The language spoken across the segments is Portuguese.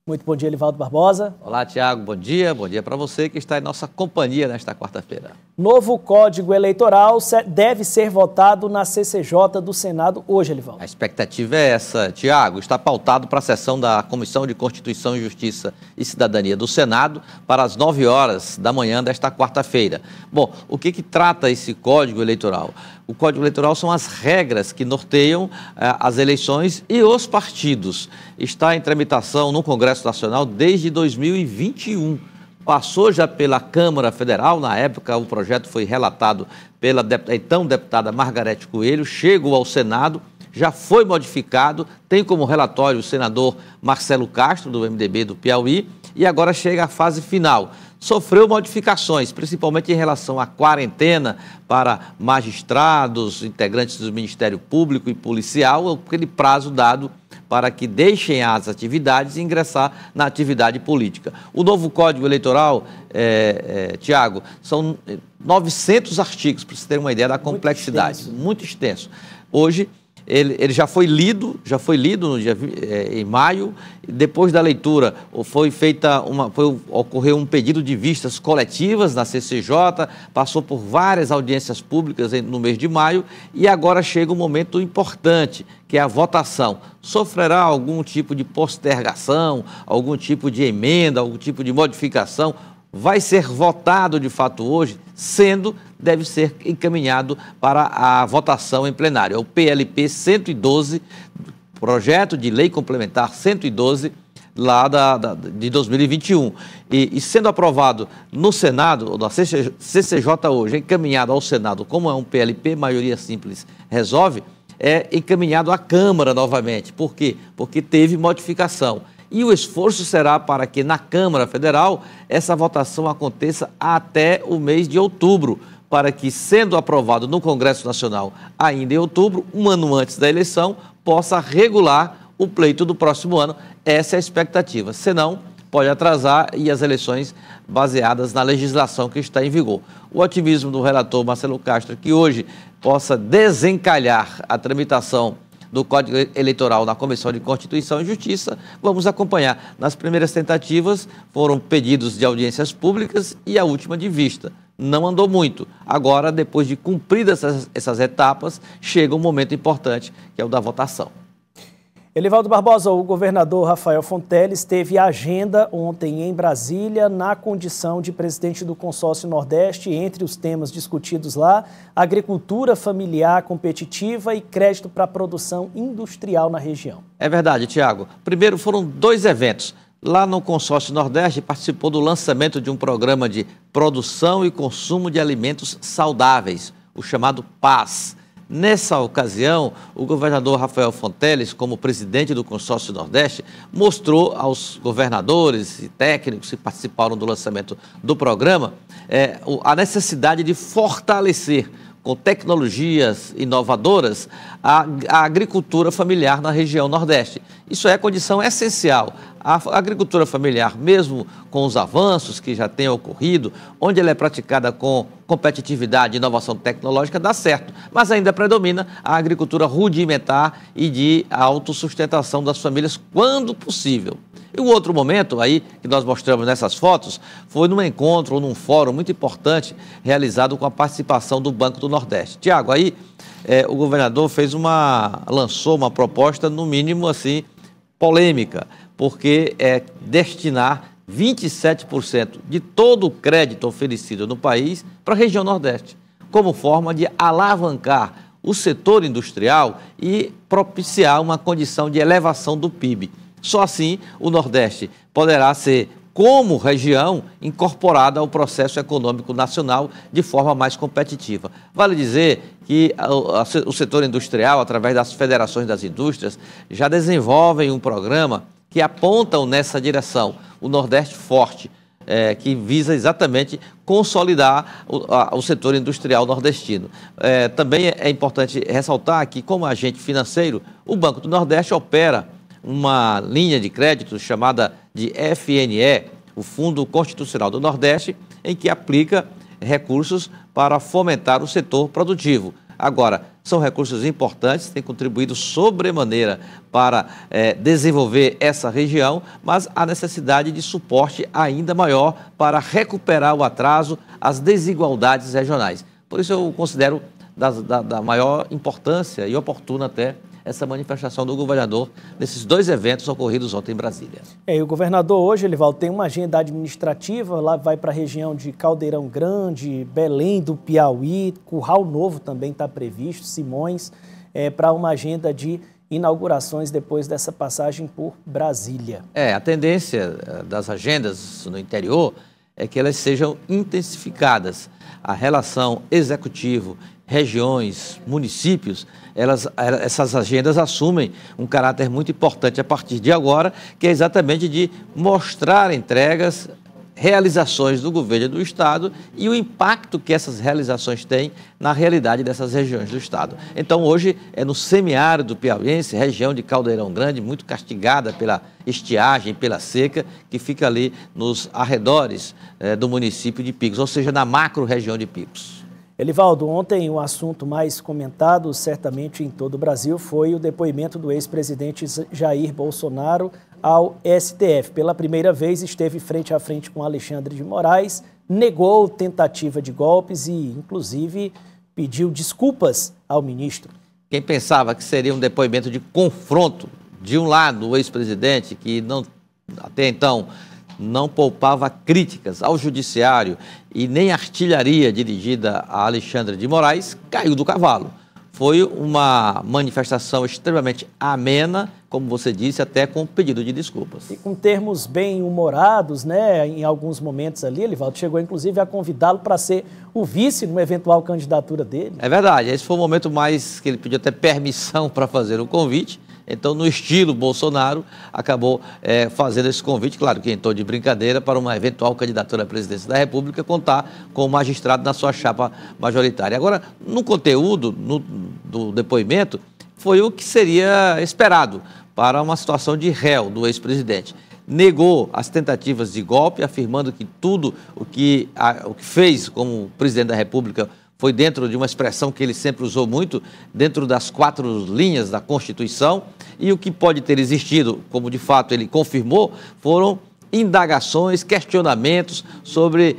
Muito bom dia, Elivaldo Barbosa. Olá, Tiago, bom dia para você que está em nossa companhia nesta quarta-feira. Novo Código Eleitoral deve ser votado na CCJ do Senado hoje, Elivaldo. A expectativa é essa, Tiago, está pautado para a sessão da Comissão de Constituição e Justiça e Cidadania do Senado para as 9 horas da manhã desta quarta-feira. Bom, o que trata esse Código Eleitoral? O Código Eleitoral são as regras que norteiam as eleições e os partidos. Está em tramitação no Congresso Nacional desde 2021. Passou já pela Câmara Federal, na época o projeto foi relatado pela então deputada Margarete Coelho, chegou ao Senado, já foi modificado, tem como relatório o senador Marcelo Castro, do MDB do Piauí, e agora chega à fase final. Sofreu modificações, principalmente em relação à quarentena para magistrados, integrantes do Ministério Público e policial, aquele prazo dado para que deixem as atividades e ingressar na atividade política. O novo Código Eleitoral, Tiago, são 900 artigos, para você ter uma ideia da complexidade, muito extenso. Hoje, ele já foi lido no dia, em maio. Depois da leitura, ocorreu um pedido de vistas coletivas na CCJ, passou por várias audiências públicas no mês de maio e agora chega um momento importante, que é a votação. Sofrerá algum tipo de postergação, algum tipo de emenda, algum tipo de modificação? Vai ser votado de fato hoje, deve ser encaminhado para a votação em plenário. É o PLP 112, projeto de lei complementar 112, lá de 2021. E sendo aprovado no Senado, na CCJ hoje, encaminhado ao Senado, como é um PLP, maioria simples resolve, é encaminhado à Câmara novamente. Por quê? Porque teve modificação. E o esforço será para que na Câmara Federal essa votação aconteça até o mês de outubro, para que, sendo aprovado no Congresso Nacional ainda em outubro, um ano antes da eleição, possa regular o pleito do próximo ano. Essa é a expectativa. Senão, pode atrasar e as eleições baseadas na legislação que está em vigor. O otimismo do relator Marcelo Castro, que hoje possa desencalhar a tramitação do Código Eleitoral na Comissão de Constituição e Justiça, vamos acompanhar. Nas primeiras tentativas foram pedidos de audiências públicas e a última de vista. Não andou muito. Agora, depois de cumpridas essas etapas, chega um momento importante, que é o da votação. Elivaldo Barbosa, o governador Rafael Fonteles teve agenda ontem em Brasília na condição de presidente do Consórcio Nordeste. Entre os temas discutidos lá, agricultura familiar competitiva e crédito para a produção industrial na região. É verdade, Tiago. Primeiro foram 2 eventos. Lá no Consórcio Nordeste participou do lançamento de um programa de produção e consumo de alimentos saudáveis, o chamado PAS. Nessa ocasião, o governador Rafael Fonteles, como presidente do Consórcio Nordeste, mostrou aos governadores e técnicos que participaram do lançamento do programa a necessidade de fortalecer com tecnologias inovadoras a agricultura familiar na região Nordeste. Isso é condição essencial. A agricultura familiar, mesmo com os avanços que já têm ocorrido, onde ela é praticada com competitividade e inovação tecnológica, dá certo. Mas ainda predomina a agricultura rudimentar e de autossustentação das famílias, quando possível. E um outro momento aí, que nós mostramos nessas fotos, foi num encontro ou num fórum muito importante, realizado com a participação do Banco do Nordeste. Tiago, aí o governador lançou uma proposta, no mínimo assim, polêmica, porque é destinar 27% de todo o crédito oferecido no país para a região Nordeste, como forma de alavancar o setor industrial e propiciar uma condição de elevação do PIB. Só assim o Nordeste poderá ser, como região, incorporada ao processo econômico nacional de forma mais competitiva. Vale dizer que o setor industrial, através das federações das indústrias, já desenvolvem um programa que apontam nessa direção, o Nordeste Forte, que visa exatamente consolidar o setor industrial nordestino. Também é importante ressaltar que, como agente financeiro, o Banco do Nordeste opera uma linha de crédito chamada de FNE, o Fundo Constitucional do Nordeste, em que aplica recursos para fomentar o setor produtivo. Agora, São recursos importantes, têm contribuído sobremaneira para desenvolver essa região, mas há necessidade de suporte ainda maior para recuperar o atraso, as desigualdades regionais. Por isso eu considero da maior importância e oportuna até essa manifestação do governador nesses 2 eventos ocorridos ontem em Brasília. E o governador hoje, Elivaldo, tem uma agenda administrativa, lá vai para a região de Caldeirão Grande, Belém do Piauí, Curral Novo também está previsto, Simões, para uma agenda de inaugurações depois dessa passagem por Brasília. A tendência das agendas no interior é que elas sejam intensificadas. A relação executivo, regiões, municípios, essas agendas assumem um caráter muito importante a partir de agora, que é exatamente de mostrar entregas, realizações do governo e do Estado e o impacto que essas realizações têm na realidade dessas regiões do Estado. Então, hoje, é no semiárido piauiense, região de Caldeirão Grande, muito castigada pela estiagem, pela seca, que fica ali nos arredores do município de Picos, ou seja, na macro-região de Picos. Elivaldo, ontem o assunto mais comentado, certamente em todo o Brasil, foi o depoimento do ex-presidente Jair Bolsonaro ao STF. Pela primeira vez esteve frente a frente com Alexandre de Moraes, negou tentativa de golpes e, inclusive, pediu desculpas ao ministro. Quem pensava que seria um depoimento de confronto, de um lado o ex-presidente, que não, até então não poupava críticas ao judiciário e nem artilharia dirigida a Alexandre de Moraes, caiu do cavalo. Foi uma manifestação extremamente amena, como você disse, até com pedido de desculpas. E com termos bem humorados, né? Em alguns momentos ali, Elivaldo chegou inclusive a convidá-lo para ser o vice numa eventual candidatura dele. É verdade, esse foi o momento mais que ele pediu até permissão para fazer o convite. Então, no estilo Bolsonaro, acabou fazendo esse convite, claro que em tom de brincadeira, para uma eventual candidatura à presidência da República, contar com o magistrado na sua chapa majoritária. Agora, no conteúdo do depoimento, foi o que seria esperado para uma situação de réu do ex-presidente. Negou as tentativas de golpe, afirmando que tudo o que fez como presidente da República foi dentro de uma expressão que ele sempre usou muito, dentro das 4 linhas da Constituição, e o que pode ter existido, como de fato ele confirmou, foram indagações, questionamentos sobre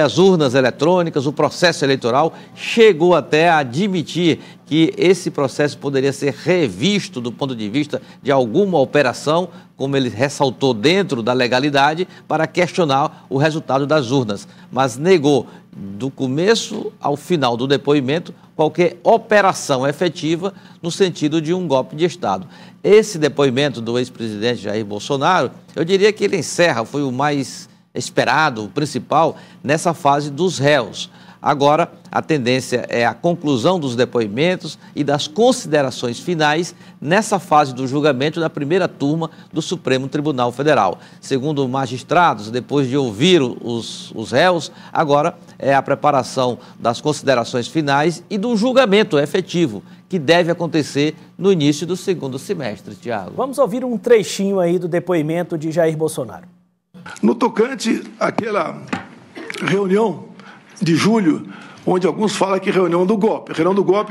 as urnas eletrônicas, o processo eleitoral. Chegou até a admitir que esse processo poderia ser revisto do ponto de vista de alguma operação, como ele ressaltou, dentro da legalidade, para questionar o resultado das urnas, mas negou, do começo ao final do depoimento, qualquer operação efetiva no sentido de um golpe de Estado. Esse depoimento do ex-presidente Jair Bolsonaro, eu diria que ele encerra, foi o mais esperado, o principal, nessa fase dos réus. Agora, a tendência é a conclusão dos depoimentos e das considerações finais nessa fase do julgamento da primeira turma do Supremo Tribunal Federal. Segundo magistrados, depois de ouvir os réus, agora é a preparação das considerações finais e do julgamento efetivo, que deve acontecer no início do segundo semestre, Tiago. Vamos ouvir um trechinho aí do depoimento de Jair Bolsonaro. No tocante àquela reunião de julho, onde alguns falam que reunião do golpe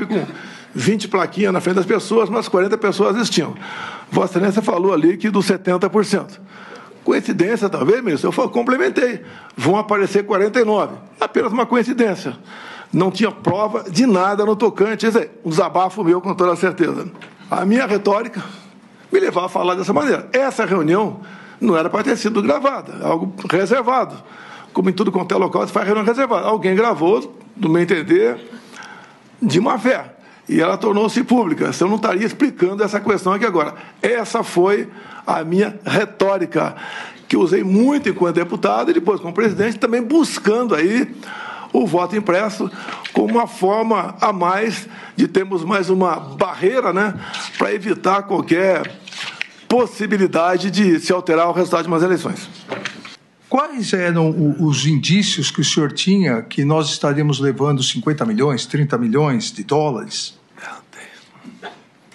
com 20 plaquinhas na frente das pessoas, mas 40 pessoas assistiam. Vossa Excelência falou ali que dos 70%. Coincidência, talvez, ministro? Eu complementei. Vão aparecer 49. Apenas uma coincidência. Não tinha prova de nada no tocante. Isso aí, um desabafo meu, com toda certeza. A minha retórica me levava a falar dessa maneira. Essa reunião não era para ter sido gravada, algo reservado. Como em tudo quanto é local, se faz reunião reservada. Alguém gravou, do meu entender, de má fé. E ela tornou-se pública. Eu não estaria explicando essa questão aqui agora. Essa foi a minha retórica, que usei muito enquanto deputado e depois como presidente, também buscando aí o voto impresso como uma forma a mais de termos mais uma barreira, né, para evitar qualquer possibilidade de se alterar o resultado de umas eleições. Quais eram os indícios que o senhor tinha que nós estaríamos levando 50 milhões, 30 milhões de dólares?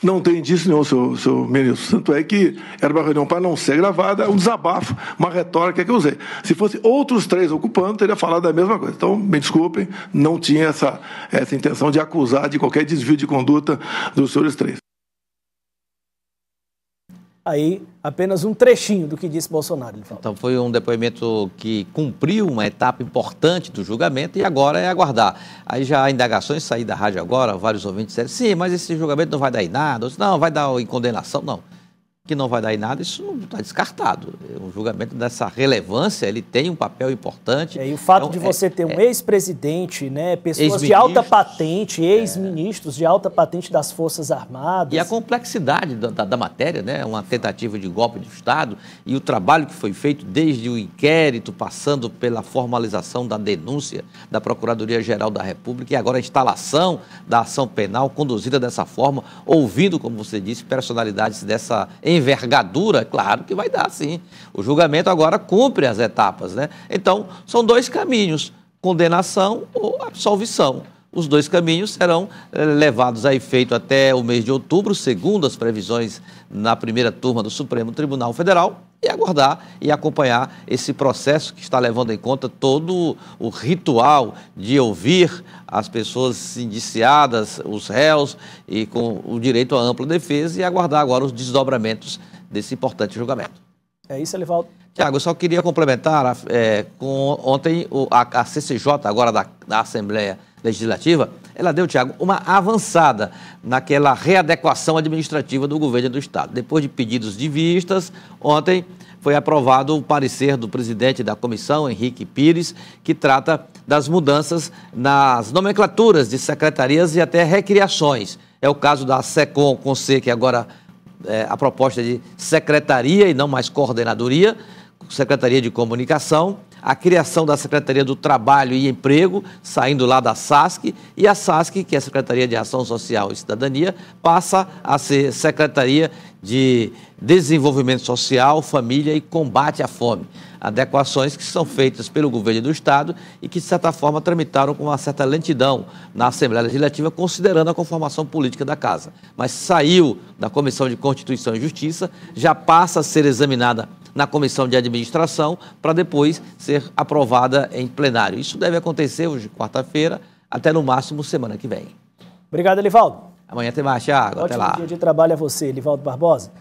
Não tem indício nenhum, seu ministro. Tanto é que era uma reunião para não ser gravada, um desabafo, uma retórica que eu usei. Se fosse outros 3 ocupando, teria falado a mesma coisa. Então, me desculpem, não tinha essa intenção de acusar de qualquer desvio de conduta dos senhores 3. Aí, apenas um trechinho do que disse Bolsonaro. Então, foi um depoimento que cumpriu uma etapa importante do julgamento e agora é aguardar. Aí já há indagações, saí da rádio agora, vários ouvintes disseram, sim, mas esse julgamento não vai dar em nada. Disse, não, vai dar em condenação, não. Que não vai dar em nada, isso não está descartado. Um julgamento dessa relevância, ele tem um papel importante. E o fato de você ter um ex-presidente, né, pessoas de alta patente, ex-ministros de alta patente das Forças Armadas. E a complexidade da matéria, né, uma tentativa de golpe de Estado e o trabalho que foi feito desde o inquérito, passando pela formalização da denúncia da Procuradoria-Geral da República e agora a instalação da ação penal conduzida dessa forma, ouvindo, como você disse, personalidades dessa envergadura, claro que vai dar, sim. O julgamento agora cumpre as etapas, né? Então, são 2 caminhos, condenação ou absolvição. Os 2 caminhos serão levados a efeito até o mês de outubro, segundo as previsões na primeira turma do Supremo Tribunal Federal, e aguardar e acompanhar esse processo que está levando em conta todo o ritual de ouvir as pessoas indiciadas, os réus, e com o direito à ampla defesa, e aguardar agora os desdobramentos desse importante julgamento. É isso, Elivaldo. Tiago, eu só queria complementar, com ontem a CCJ, agora da Assembleia Legislativa, ela deu, Tiago, uma avançada naquela readequação administrativa do governo do Estado. Depois de pedidos de vistas, ontem foi aprovado o parecer do presidente da comissão, Henrique Pires, que trata das mudanças nas nomenclaturas de secretarias e até recriações. É o caso da SECOM com C, que agora a proposta de secretaria e não mais coordenadoria, Secretaria de Comunicação, a criação da Secretaria do Trabalho e Emprego, saindo lá da SASC, e a SASC, que é a Secretaria de Ação Social e Cidadania, passa a ser Secretaria de Desenvolvimento Social, Família e Combate à Fome. Adequações que são feitas pelo governo do Estado e que, de certa forma, tramitaram com uma certa lentidão na Assembleia Legislativa, considerando a conformação política da Casa. Mas saiu da Comissão de Constituição e Justiça, já passa a ser examinada na Comissão de Administração, para depois ser aprovada em plenário. Isso deve acontecer hoje, quarta-feira, até no máximo semana que vem. Obrigado, Elivaldo. Amanhã tem mais, Thiago. Até lá. Ótimo dia de trabalho a você, Elivaldo Barbosa.